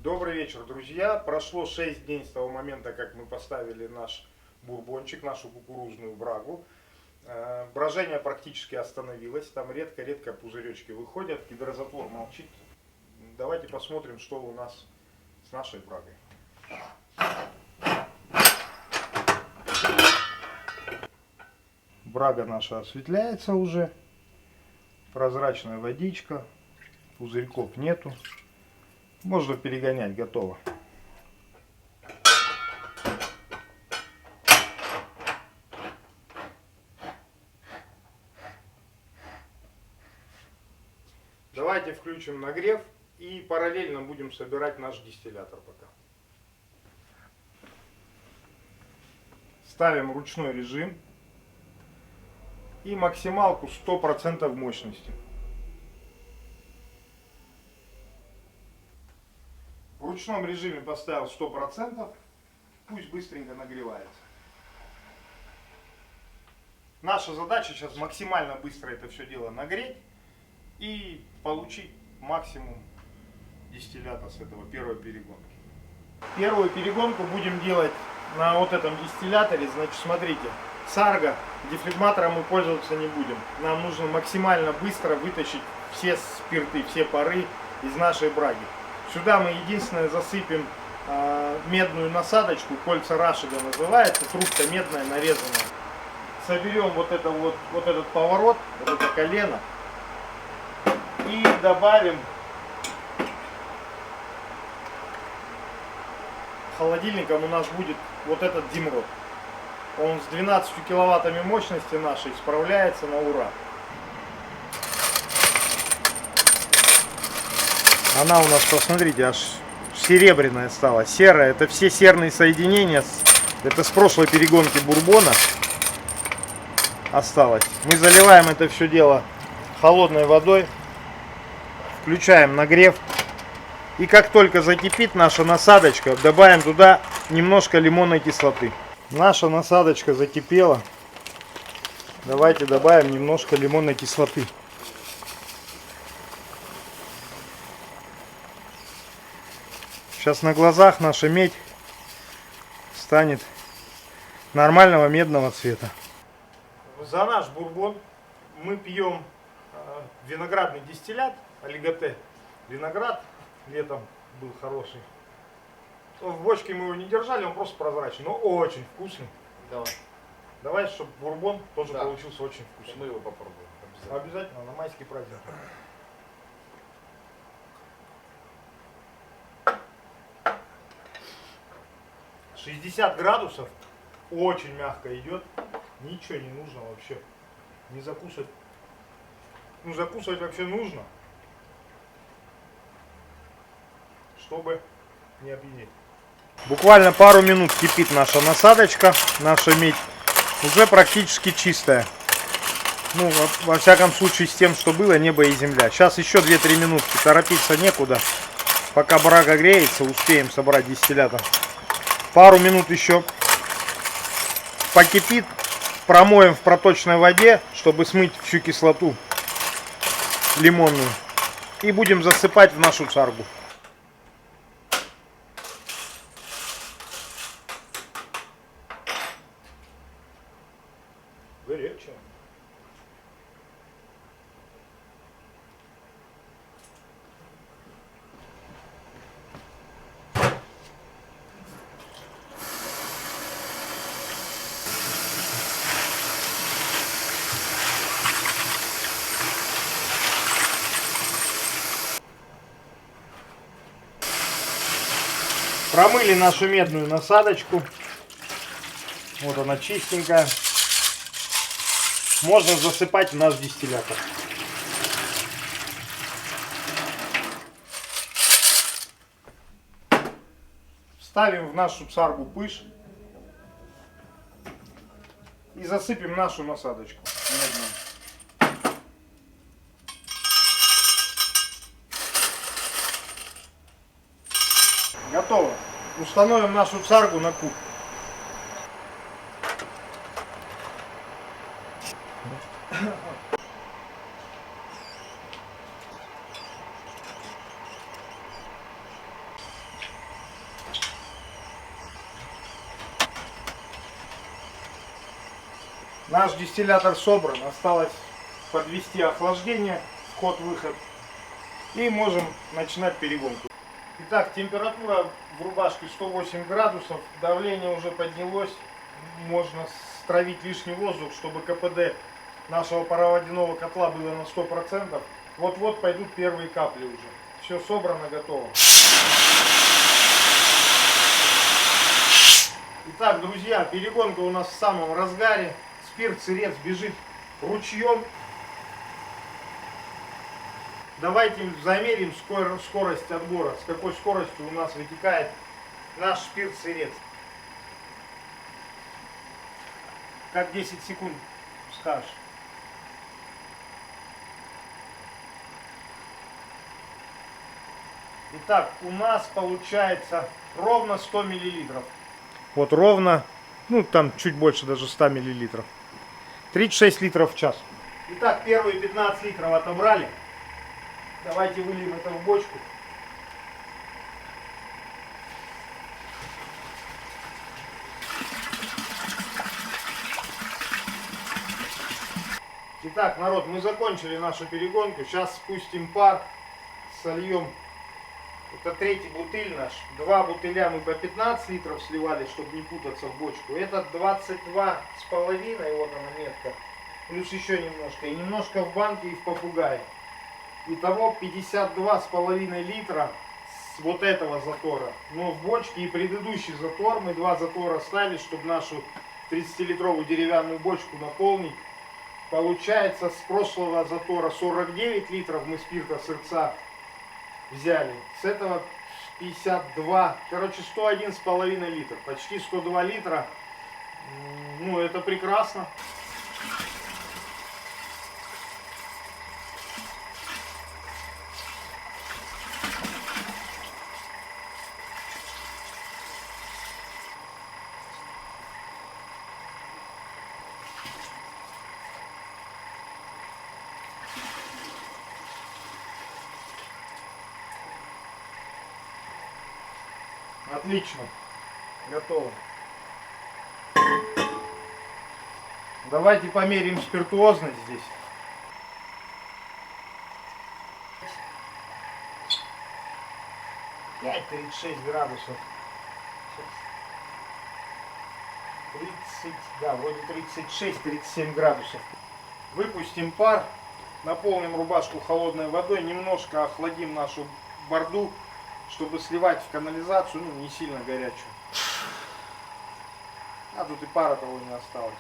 Добрый вечер, друзья. Прошло 6 дней с того момента, как мы поставили наш бурбончик, нашу кукурузную брагу. Брожение практически остановилось. Там редко-редко пузыречки выходят. Гидрозатвор молчит. Давайте посмотрим, что у нас с нашей брагой. Брага наша осветляется уже. Прозрачная водичка. Пузырьков нету. Можно перегонять, готово. Давайте включим нагрев и параллельно будем собирать наш дистиллятор пока. Ставим ручной режим и максималку 100% мощности. В ручном режиме поставил 100%, пусть быстренько нагревается. Наша задача сейчас максимально быстро это все дело нагреть и получить максимум дистиллята с этого первой перегонки. Первую перегонку будем делать на вот этом дистилляторе. Значит, смотрите, сарго, дефлегматором мы пользоваться не будем. Нам нужно максимально быстро вытащить все спирты, все пары из нашей браги. Сюда мы единственное засыпем медную насадочку, кольца Рашига называется, трубка медная нарезанная. Соберем вот этот поворот, вот это колено и добавим холодильником у нас будет вот этот Димрот. Он с 12 киловаттами мощности нашей справляется на ура. Она у нас, посмотрите, аж серебряная стала, серая. Это все серные соединения, это с прошлой перегонки бурбона осталось. Мы заливаем это все дело холодной водой, включаем нагрев. И как только закипит наша насадочка, добавим туда немножко лимонной кислоты. Наша насадочка закипела. Давайте добавим немножко лимонной кислоты. Сейчас на глазах наша медь станет нормального медного цвета. За наш бурбон мы пьем виноградный дистиллят, олиготе. Виноград летом был хороший. В бочке мы его не держали, он просто прозрачный, но очень вкусный. Давай, чтобы бурбон тоже получился очень вкусный. Мы его попробуем. Обязательно на майский праздник. — 60 градусов, очень мягко идет, ничего не нужно вообще, не закусывать, ну закусывать вообще нужно, чтобы не опьянеть. Буквально пару минут кипит наша насадочка, наша медь уже практически чистая, ну во всяком случае с тем, что было небо и земля. Сейчас еще 2-3 минутки, торопиться некуда, пока брага греется, успеем собрать дистиллятор. Пару минут еще покипит, промоем в проточной воде, чтобы смыть всю кислоту лимонную. И будем засыпать в нашу царгу. Горячая. Промыли нашу медную насадочку. Вот она чистенькая. Можно засыпать в наш дистиллятор. Ставим в нашу царгу пыш. И засыпем нашу насадочку медную. Готово. Установим нашу царгу на куб. Наш дистиллятор собран. Осталось подвести охлаждение, вход-выход. И можем начинать перегонку. Итак, температура в рубашке 108 градусов. Давление уже поднялось. Можно стравить лишний воздух, чтобы КПД нашего пароводяного котла было на 100%. Вот-вот пойдут первые капли уже. Все собрано, готово. Итак, друзья, перегонка у нас в самом разгаре. Спирт-сырец бежит ручьем. Давайте замерим скорость отбора, с какой скоростью у нас вытекает наш спирт-сырец. Как 10 секунд скажешь. Итак, у нас получается ровно 100 миллилитров. Вот ровно, ну там чуть больше даже 100 миллилитров. 36 литров в час. Итак, первые 15 литров отобрали. Давайте выльем это в бочку. Итак, народ, мы закончили нашу перегонку. Сейчас спустим пар, сольем. Это третий бутыль наш. 2 бутыля мы по 15 литров сливали, чтобы не путаться в бочку. Это 22,5, вот она метка. Плюс еще немножко. И немножко в банке и в попугае. Итого 52,5 литра с вот этого затора. Но в бочке и предыдущий затор, мы 2 затора ставили, чтобы нашу 30-литровую деревянную бочку наполнить. Получается, с прошлого затора 49 литров мы спирта сырца взяли. С этого 52, короче, 101,5 литр. Почти 102 литра. Ну, это прекрасно. Отлично. Готово. Давайте померяем спиртуозность здесь. 5,36 градусов. 30, да, вроде 36-37 градусов. Выпустим пар, наполним рубашку холодной водой, немножко охладим нашу борду, чтобы сливать в канализацию, ну, не сильно горячую. А тут и пара того не осталось.